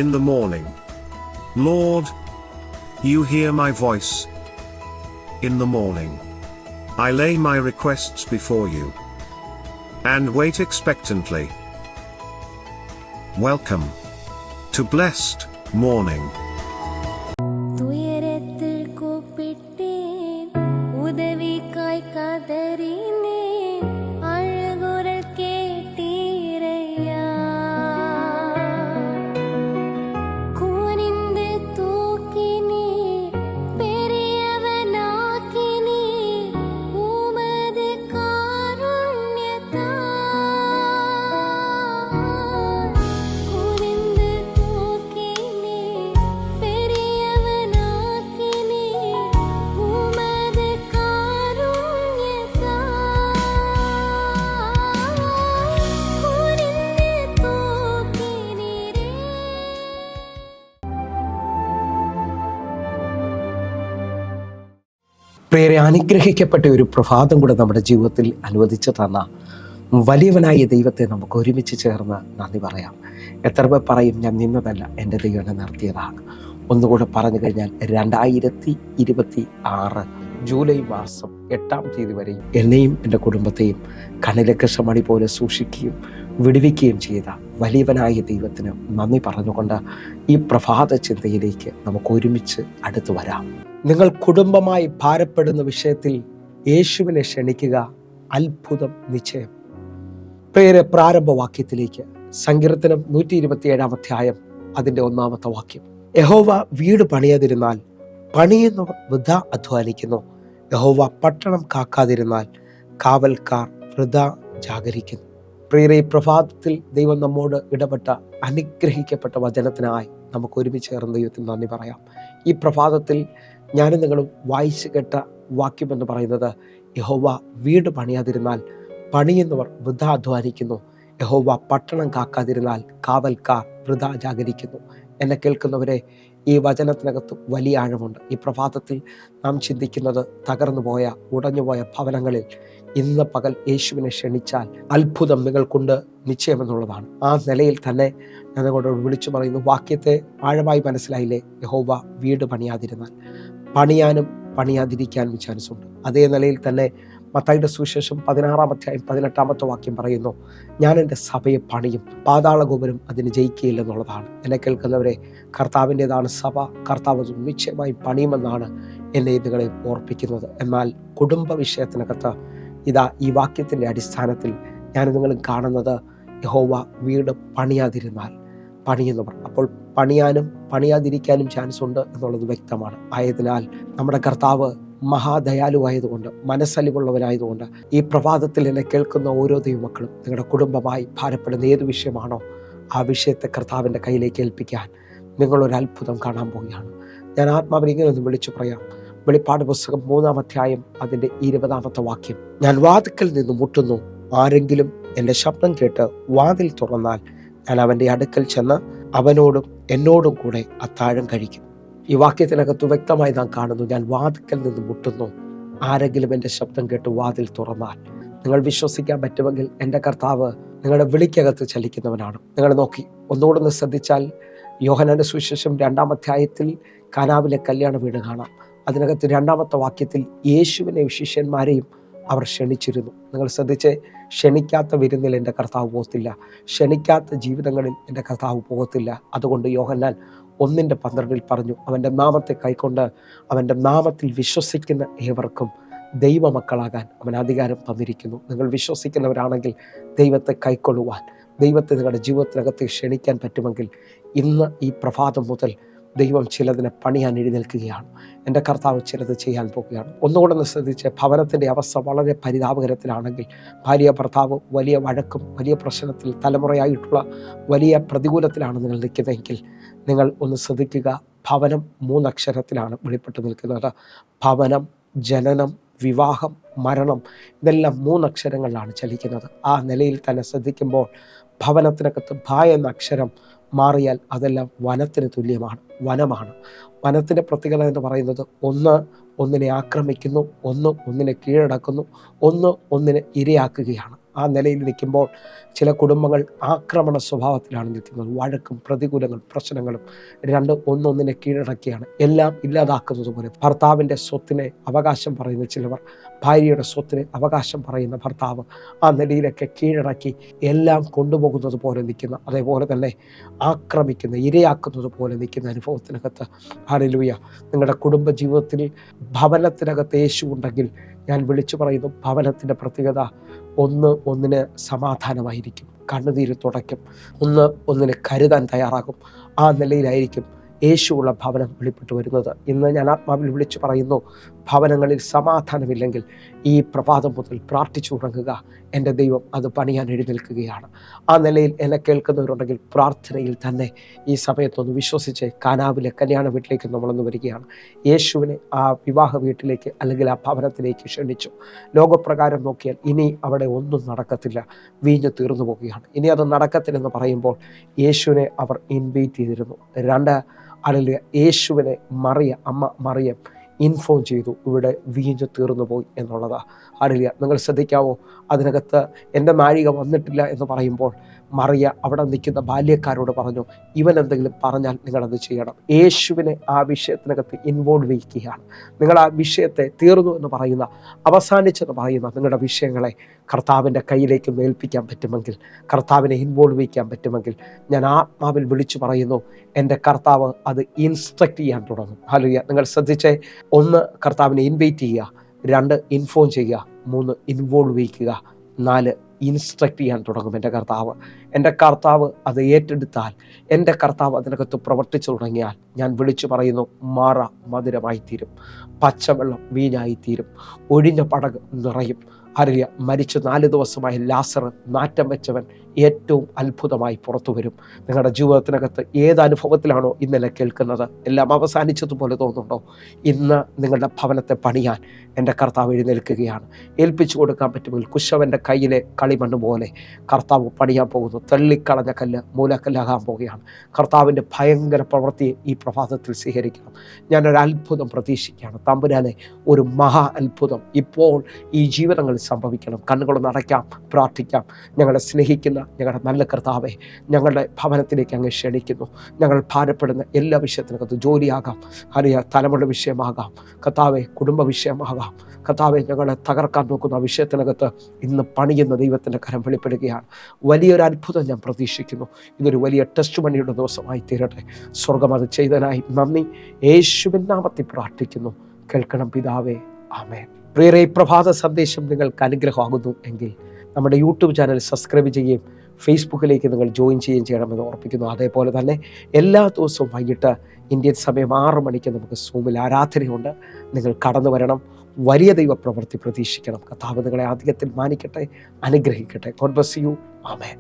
in the morning. Lord, you hear my voice. In the morning, I lay my requests before you and wait expectantly. Welcome to Blessed Morning. പ്രിയരെ, അനുഗ്രഹിക്കപ്പെട്ട ഒരു പ്രഭാതം കൂടെ നമ്മുടെ ജീവിതത്തിൽ അനുവദിച്ചു തന്ന വലിയവനായ ദൈവത്തെ നമുക്ക് ഒരുമിച്ച് ചേർന്ന് നന്ദി പറയാം. എത്ര പേർ പറയും, ഞാൻ നിന്നതല്ല, എൻ്റെ ദൈവം എന്നെ നിർത്തിയതാണ്. ഒന്നുകൂടെ പറഞ്ഞു കഴിഞ്ഞാൽ 2026 ജൂലൈ മാസം 8-ാം തീയതി വരെയും എന്നെയും എൻ്റെ കുടുംബത്തെയും കണ്ണിലെ കൃഷ്ണമണി പോലെ സൂക്ഷിക്കുകയും വിടുവിക്കുകയും ചെയ്ത വലിയവനായ ദൈവത്തിന് നന്ദി പറഞ്ഞുകൊണ്ട് ഈ പ്രഭാത ചിന്തയിലേക്ക് നമുക്ക് ഒരുമിച്ച് അടുത്തു വരാം. നിങ്ങൾ കുടുംബമായി ഭാരപ്പെടുന്ന വിഷയത്തിൽ യേശുവിനെ ക്ഷണിക്കുക, അത്ഭുതം നിശ്ചയം. പ്രിയരെ, പ്രാരംഭവാക്യത്തിലേക്ക് സങ്കീർത്തനം 127-ാം അധ്യായം അതിൻ്റെ 1-ാമത്തെ വാക്യം. യഹോവ വീട് പണിയാതിരുന്നാൽ പണിയുന്നവർ വൃഥാ അധ്വാനിക്കുന്നു. യഹോവ പട്ടണം കാക്കാതിരുന്നാൽ കാവൽക്കാർ വൃഥാ ജാഗരിക്കുന്നു. പ്രിയരെ, ഈ പ്രഭാതത്തിൽ ദൈവം നമ്മോട് ഇടപെട്ട അനുഗ്രഹിക്കപ്പെട്ട വചനത്തിനായി നമുക്ക് ഒരുമിച്ച് ചേർന്ന് ദൈവത്തിന് നന്ദി പറയാം. ഈ പ്രഭാതത്തിൽ ഞാനും നിങ്ങളും വായിച്ചു കേട്ട വാക്യം എന്ന് പറയുന്നത്, യഹോവ വീട് പണിയാതിരുന്നാൽ പണിയുന്നവർ വൃഥാ അധ്വാനിക്കുന്നു. യഹോവ പട്ടണം കാക്കാതിരുന്നാൽ കാവൽക്കാർ വൃഥാ ജാഗരിക്കുന്നു. എന്നെ കേൾക്കുന്നവരെ, ഈ വചനത്തിനകത്ത് വലിയ ആഴമുണ്ട്. ഈ പ്രഭാതത്തിൽ നാം ചിന്തിക്കുന്നത്, തകർന്നുപോയ ഉടഞ്ഞുപോയ ഭവനങ്ങളിൽ ഇന്ന് പകൽ യേശുവിനെ ക്ഷണിച്ചാൽ അത്ഭുതം നിങ്ങൾക്കുണ്ട് നിശ്ചയമെന്നുള്ളതാണ്. ആ നിലയിൽ തന്നെ ഞാൻ നിങ്ങളോട് വിളിച്ചു പറയുന്നു, വാക്യത്തെ ആഴമായി മനസ്സിലായില്ലേ? യഹോവ വീട് പണിയാതിരുന്നാൽ പണിയാനും പണിയാതിരിക്കാനും ചാൻസ് ഉണ്ട്. അതേ നിലയിൽ തന്നെ മത്തായിയുടെ സുവിശേഷം 16-ാം അധ്യായം 18-ാമത്തെ വാക്യം പറയുന്നു, ഞാൻ എൻ്റെ സഭയെ പണിയും, പാതാള ഗോപുരം അതിന് ജയിക്കുകയില്ലെന്നുള്ളതാണ്. എന്നെ കേൾക്കുന്നവരെ, കർത്താവിൻ്റെതാണ് സഭ, കർത്താവ് നിശ്ചയമായി പണിയുമെന്നാണ് എന്നെ നിങ്ങളെ ഓർപ്പിക്കുന്നത്. എന്നാൽ കുടുംബ വിഷയത്തിനകത്ത് ഇതാ ഈ വാക്യത്തിൻ്റെ അടിസ്ഥാനത്തിൽ ഞാൻ നിങ്ങളും കാണുന്നത്, യഹോവ വീട് പണിയാതിരുന്നാൽ പണിയുന്നവർ. അപ്പോൾ പണിയാനും പണിയാതിരിക്കാനും ചാൻസ് ഉണ്ട് എന്നുള്ളത് വ്യക്തമാണ്. ആയതിനാൽ നമ്മുടെ കർത്താവ് മഹാദയാലുവായതുകൊണ്ട്, മനസ്സലിവുള്ളവനായതുകൊണ്ട്, ഈ പ്രഭാതത്തിൽ എന്നെ കേൾക്കുന്ന ഓരോ ദൈവമക്കളും നിങ്ങളുടെ കുടുംബമായി ഭാരപ്പെടുന്ന ഏത് വിഷയമാണോ ആ വിഷയത്തെ കർത്താവിൻ്റെ കയ്യിലേക്ക് ഏൽപ്പിക്കാൻ നിങ്ങളൊരു അത്ഭുതം കാണാൻ പോവുകയാണ്. ഞാൻ ആത്മാവിനെ ഇങ്ങനെ ഒന്ന് വിളിച്ചു പറയാം. വെളിപ്പാട് പുസ്തകം 3-ാം അധ്യായം അതിൻ്റെ 20-ാമത്തെ വാക്യം. ഞാൻ വാതിൽക്കൽ നിന്ന് മുട്ടുന്നു, ആരെങ്കിലും എൻ്റെ ശബ്ദം കേട്ട് വാതിൽ തുറന്നാൽ ഞാൻ അവൻ്റെ അടുക്കൽ ചെന്ന് അവനോടും എന്നോടും കൂടെ അത്താഴം കഴിക്കും. ഈ വാക്യത്തിനകത്ത് വ്യക്തമായി നാം കാണുന്നു, ഞാൻ വാതിൽക്കൽ നിന്ന് മുട്ടുന്നു, ആരെങ്കിലും എൻ്റെ ശബ്ദം കേട്ട് വാതിൽ തുറന്നാൽ. നിങ്ങൾ വിശ്വസിക്കാൻ പറ്റുമെങ്കിൽ എൻ്റെ കർത്താവ് നിങ്ങളുടെ വിളിക്കകത്ത് ചലിക്കുന്നവനാണ്. നിങ്ങൾ നോക്കി ഒന്നുകൂടെ ശ്രദ്ധിച്ചാൽ, യോഹന്നാന്റെ സുവിശേഷം 2-ാം അധ്യായത്തിൽ കാനാവിലെ കല്യാണ വീട് കാണാം. അതിനകത്ത് 2-ാമത്തെ വാക്യത്തിൽ യേശുവിനെ ശിഷ്യന്മാരെയും അവർ ക്ഷണിച്ചിരുന്നു. നിങ്ങൾ ശ്രദ്ധിച്ച്, ക്ഷണിക്കാത്ത വിരുന്നിൽ എൻ്റെ കർത്താവ് പോകത്തില്ല, ക്ഷണിക്കാത്ത ജീവിതങ്ങളിൽ എൻ്റെ കർത്താവ് പോകത്തില്ല. അതുകൊണ്ട് യോഹന്നാൻ 1:12 പറഞ്ഞു, അവൻ്റെ നാമത്തെ കൈക്കൊണ്ട് അവൻ്റെ നാമത്തിൽ വിശ്വസിക്കുന്ന ഏവർക്കും ദൈവമക്കളാകാൻ അവൻ അധികാരം തന്നിരിക്കുന്നു. നിങ്ങൾ വിശ്വസിക്കുന്നവരാണെങ്കിൽ ദൈവത്തെ കൈക്കൊള്ളുവാൻ, ദൈവത്തെ നിങ്ങളുടെ ജീവിതത്തിനകത്ത് ക്ഷണിക്കാൻ പറ്റുമെങ്കിൽ ഇന്ന് ഈ പ്രഭാതം മുതൽ ദൈവം ചിലതിനെ പണിയാൻ എഴുന്നേൽക്കുകയാണ്. എൻ്റെ കർത്താവ് ചിലത് ചെയ്യാൻ പോകുകയാണ്. ഒന്നുകൂടെ ശ്രദ്ധിച്ച്, ഭവനത്തിൻ്റെ അവസ്ഥ വളരെ പരിതാപകരത്തിലാണെങ്കിൽ, ഭാര്യ ഭർത്താവ് വലിയ വഴക്കും വലിയ പ്രശ്നത്തിൽ തലമുറയായിട്ടുള്ള വലിയ പ്രതികൂലത്തിലാണ് നിങ്ങൾ നിൽക്കുന്നതെങ്കിൽ നിങ്ങൾ ഒന്ന് ശ്രദ്ധിക്കുക. ഭവനം 3 അക്ഷരത്തിലാണ് വെളിപ്പെട്ട് നിൽക്കുന്നത്. ഭവനം, ജനനം, വിവാഹം, മരണം, ഇതെല്ലാം 3 അക്ഷരങ്ങളിലാണ് ചലിക്കുന്നത്. ആ നിലയിൽ തന്നെ ശ്രദ്ധിക്കുമ്പോൾ ഭവനത്തിനകത്ത് ഭ എന്ന അക്ഷരം മാറിയാൽ അതെല്ലാം വനത്തിന് തുല്യമാണ്, വനമാണ്. വനത്തിൻ്റെ പ്രത്യേകത എന്ന് പറയുന്നത്, ഒന്ന് ഒന്നിനെ ആക്രമിക്കുന്നു, ഒന്ന് ഒന്നിനെ കീഴടക്കുന്നു, ഒന്ന് ഒന്നിനെ ഇരയാക്കുകയാണ്. ആ നിലയിൽ നിൽക്കുമ്പോൾ ചില കുടുംബങ്ങൾ ആക്രമണ സ്വഭാവത്തിലാണ് നിൽക്കുന്നത്. വഴക്കും പ്രതികൂലങ്ങളും പ്രശ്നങ്ങളും ഒന്നൊന്നിനെ കീഴടക്കിയാണ് എല്ലാം ഇല്ലാതാക്കുന്നത് പോലെ. ഭർത്താവിൻ്റെ സ്വത്തിനെ അവകാശം പറയുന്ന ചിലവർ, ഭാര്യയുടെ സ്വത്തിന് അവകാശം പറയുന്ന ഭർത്താവ്, ആ നിലയിലൊക്കെ കീഴടക്കി എല്ലാം കൊണ്ടുപോകുന്നത് പോലെ നിൽക്കുന്ന, അതേപോലെ തന്നെ ആക്രമിക്കുന്ന, ഇരയാക്കുന്നത് പോലെ നിൽക്കുന്ന അനുഭവത്തിനകത്ത് ഹല്ലേലൂയ, നിങ്ങളുടെ കുടുംബ ജീവിതത്തിൽ ഭവനത്തിനകത്ത് യേശു ഉണ്ടെങ്കിൽ ഞാൻ വിളിച്ചു പറയുന്നു, ഭവനത്തിൻ്റെ പ്രത്യേകത ഒന്നിന് സമാധാനമായിരിക്കും, കണ്ണുനീര് തുടയ്ക്കും, ഒന്നിന് കരുതാൻ തയ്യാറാകും. ആ നിലയിലായിരിക്കും യേശുവുള്ള ഭവനം വെളിപ്പെട്ടു വരുന്നത്. ഇന്ന് ഞാൻ ആത്മാവിൽ വിളിച്ചു പറയുന്നു, ഭവനങ്ങളിൽ സമാധാനമില്ലെങ്കിൽ ഈ പ്രഭാതം മുതൽ പ്രാർത്ഥിച്ചു തുടങ്ങുക. എൻ്റെ ദൈവം അത് പണിയാൻ എഴുന്നേൽക്കുകയാണ്. ആ നിലയിൽ എന്നെ കേൾക്കുന്നവരുണ്ടെങ്കിൽ പ്രാർത്ഥനയിൽ തന്നെ ഈ സമയത്തൊന്ന് വിശ്വസിച്ച് കാനാവിലെ കല്യാണ വീട്ടിലേക്ക് നമ്മളൊന്ന് വരികയാണ്. യേശുവിനെ ആ വിവാഹ വീട്ടിലേക്ക് അല്ലെങ്കിൽ ആ ഭവനത്തിലേക്ക് ക്ഷണിച്ചു. ലോകപ്രകാരം നോക്കിയാൽ ഇനി അവിടെ ഒന്നും നടക്കത്തില്ല, വീഞ്ഞ് തീർന്നു പോവുകയാണ്. ഇനി അത് നടക്കത്തില്ലെന്ന് പറയുമ്പോൾ യേശുവിനെ അവർ ഇൻവൈറ്റ് ചെയ്തിരുന്നു. അല്ലെങ്കിൽ യേശുവിനെ അമ്മ മറിയം ഇൻഫോം ചെയ്തു, ഇവിടെ വീഞ്ഞ് തീർന്നു പോയി എന്നുള്ളതാണ്. അറിയില്ല, നിങ്ങൾ ശ്രദ്ധിക്കാവോ? അതിനകത്ത് എൻ്റെ നാഴിക വന്നിട്ടില്ല എന്ന് പറയുമ്പോൾ മറിയ അവിടെ നിൽക്കുന്ന ബാല്യക്കാരോട് പറഞ്ഞു, ഇവൻ എന്തെങ്കിലും പറഞ്ഞാൽ നിങ്ങളത് ചെയ്യണം. യേശുവിനെ ആ വിഷയത്തിനകത്ത് ഇൻവോൾവ് ചെയ്യുകയാണ്. നിങ്ങൾ ആ വിഷയത്തെ തീർന്നു എന്ന് പറയുന്ന, അവസാനിച്ചെന്ന് പറയുന്ന നിങ്ങളുടെ വിഷയങ്ങളെ കർത്താവിൻ്റെ കയ്യിലേക്ക് മേൽപ്പിക്കാൻ പറ്റുമെങ്കിൽ, കർത്താവിനെ ഇൻവോൾവ് ചെയ്യാൻ പറ്റുമെങ്കിൽ, ഞാൻ ആത്മാവിൽ വിളിച്ചു പറയുന്നു, എൻ്റെ കർത്താവ് അത് ഇൻസ്ട്രക്റ്റ് ചെയ്യാൻ തുടങ്ങും. ഹല്ലേലൂയ. നിങ്ങൾ ശ്രദ്ധിച്ചേ, 1 കർത്താവിനെ ഇൻവൈറ്റ് ചെയ്യുക, 2 ഇൻഫോം ചെയ്യുക, 3 ഇൻവോൾവ് ചെയ്യിക്കുക, 4 ഇൻസ്ട്രക്റ്റ് ചെയ്യാൻ തുടങ്ങും. എൻ്റെ കർത്താവ് അത് ഏറ്റെടുത്താൽ, എൻ്റെ കർത്താവ് അതിനകത്ത് പ്രവർത്തിച്ചു തുടങ്ങിയാൽ, ഞാൻ വിളിച്ചു പറയുന്നു, മാറ മധുരമായിത്തീരും, പച്ചവെള്ളം വീഞ്ഞായിത്തീരും, ഒഴിഞ്ഞ പടക് നിറയും. അറിയ, മരിച്ച് 4 ദിവസമായി ലാസർ നാറ്റം വെച്ചവൻ ഏറ്റവും അത്ഭുതമായി പുറത്തു വരും. നിങ്ങളുടെ ജീവിതത്തിനകത്ത് ഏത് അനുഭവത്തിലാണോ ഇന്നലെ കേൾക്കുന്നത്, എല്ലാം അവസാനിച്ചതുപോലെ തോന്നുന്നുണ്ടോ? ഇന്ന് നിങ്ങളുടെ ഭവനത്തെ പണിയാൻ എൻ്റെ കർത്താവ് എഴുന്നേൽക്കുകയാണ്. ഏൽപ്പിച്ചു കൊടുക്കാൻ പറ്റുമെങ്കിൽ കുശവൻ്റെ കയ്യിലെ കളിമണ്ണ് പോലെ കർത്താവ് പണിയാൻ പോകുന്നു. തള്ളിക്കളഞ്ഞ കല്ല് മൂലക്കല്ലാകാൻ പോവുകയാണ്. കർത്താവിൻ്റെ ഭയങ്കര പ്രവൃത്തിയെ ഈ പ്രഭാതത്തിൽ സ്വീകരിക്കണം. ഞാനൊരു അത്ഭുതം പ്രതീക്ഷിക്കുകയാണ്. തമ്പുരാനെ, ഒരു മഹാ അത്ഭുതം ഇപ്പോൾ ഈ ജീവിതങ്ങളിൽ സംഭവിക്കണം. കണ്ണുകളൊന്ന് അടയ്ക്കാം, പ്രാർത്ഥിക്കാം. ഞങ്ങളെ സ്നേഹിക്കുന്ന ഞങ്ങളുടെ നല്ല കർത്താവെ, ഞങ്ങളുടെ ഭവനത്തിലേക്ക് അങ്ങ് ക്ഷണിക്കുന്നു. ഞങ്ങൾ ഭാരപ്പെടുന്ന എല്ലാ വിഷയത്തിനകത്ത്, ജോലിയാകാം, തലമുറ വിഷയമാകാം, കർത്താവെ കുടുംബ വിഷയമാകാം, കർത്താവെ ഞങ്ങളെ തകർക്കാൻ നോക്കുന്ന ആ വിഷയത്തിനകത്ത് ഇന്ന് പണിയുന്ന ദൈവത്തിൻ്റെ കരം വെളിപ്പെടുകയാണ്. വലിയൊരു അത്ഭുതം ഞാൻ പ്രതീക്ഷിക്കുന്നു. ഇതൊരു വലിയ ടെസ്റ്റ് മണിയുടെ ദിവസമായി തീരട്ടെ. സ്വർഗം അത് ചെയ്തതിനായി നന്ദി. യേശുവിൻ നാമത്തിൽ പ്രാർത്ഥിക്കുന്നു. കേൾക്കണം പിതാവേ, ആമേൻ. പ്രിയരേ, ഈ പ്രഭാത സന്ദേശം നിങ്ങൾക്ക് അനുഗ്രഹമാകുന്നു എങ്കിൽ നമ്മുടെ യൂട്യൂബ് ചാനൽ സബ്സ്ക്രൈബ് ചെയ്യുകയും ഫേസ്ബുക്കിലേക്ക് നിങ്ങൾ ജോയിൻ ചെയ്യുകയും ചെയ്യണമെന്ന് ഓർപ്പിക്കുന്നു. അതേപോലെ തന്നെ എല്ലാ ദിവസവും വൈകിട്ട് ഇന്ത്യൻ സമയം 6 മണിക്ക് നമുക്ക് സൂമിൽ ആരാധനയുണ്ട്. നിങ്ങൾ കടന്നു വരണം. വലിയ ദൈവ പ്രവൃത്തി പ്രതീക്ഷിക്കണം. കർത്താവ് നിങ്ങളെ അധികത്തിൽ മാനിക്കട്ടെ, അനുഗ്രഹിക്കട്ടെ. God bless you. ആമേൻ.